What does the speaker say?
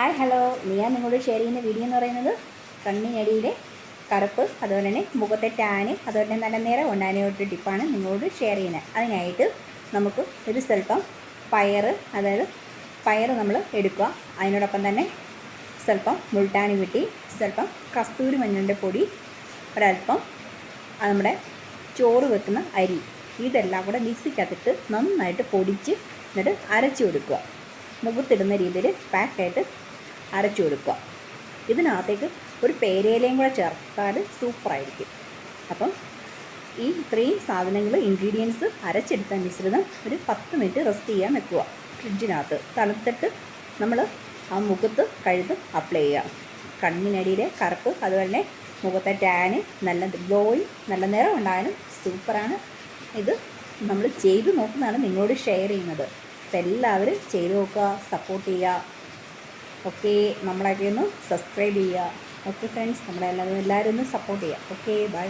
Hi hello, ഞാൻ നിങ്ങളോട് share ചെയ്യുന്ന വീഡിയോ എന്ന് പറയുന്നത് കണ്ണിനടിയിലെ കറുപ്പ്, അതുപോലെ തന്നെ മുഖത്തെ ടാന്, അതുപോലെ തന്നെ നല്ല നിറം ഉണ്ടാകാനായിട്ട് ടിപ്പാണ് നിങ്ങളോട് ഷെയർ ചെയ്യുന്നത്. അതിനായിട്ട് നമുക്ക് ഒരു സ്വല്പം അതായത് പയർ നമ്മൾ എടുക്കുക. അതിനോടൊപ്പം തന്നെ സ്വല്പം മുൾട്ടാനി വെട്ടി, സ്വല്പം കസ്തൂരി മഞ്ഞളിൻ്റെ പൊടി, ഒരല്പം നമ്മുടെ ചോറ് വെക്കുന്ന അരി, ഇതെല്ലാം കൂടെ മിക്സിക്കകത്തിട്ട് നന്നായിട്ട് പൊടിച്ച് എന്നിട്ട് അരച്ചു കൊടുക്കുക. മുഖത്തിടുന്ന രീതിയിൽ പാക്കായിട്ട് അരച്ചു കൊടുക്കുക. ഇതിനകത്തേക്ക് ഒരു പേരയിലയും കൂടെ ചേർത്താൽ സൂപ്പറായിരിക്കും. അപ്പം ഈ ഇത്രയും സാധനങ്ങൾ ഇൻഗ്രീഡിയൻസ് അരച്ചെടുത്ത മിശ്രിതം ഒരു 10 മിനിറ്റ് റെസ്റ്റ് ചെയ്യാൻ വെക്കുക ഫ്രിഡ്ജിനകത്ത്. തണുത്തിട്ട് നമ്മൾ ആ മുഖത്ത് കഴുത്ത് അപ്ലൈ ചെയ്യുക. കണ്ണിനടിയിലെ കറുപ്പ്, അതുപോലെ തന്നെ മുഖത്തെ ടാന്, നല്ല ഗ്ലോയും നല്ല നിറം ഉണ്ടാകാനും സൂപ്പറാണ്. ഇത് നമ്മൾ ചെയ്ത് നോക്കുന്നതാണ് നിങ്ങളോട് ഷെയർ ചെയ്യുന്നത്. അപ്പം എല്ലാവരും ചെയ്ത് നോക്കുക, സപ്പോർട്ട് ചെയ്യുക. ഓക്കെ, നമ്മളൊക്കെ ഒന്ന് സബ്സ്ക്രൈബ് ചെയ്യുക. ഓക്കെ ഫ്രണ്ട്സ്, നമ്മളെല്ലാവരും ഒന്ന് സപ്പോർട്ട് ചെയ്യുക. Okay, by.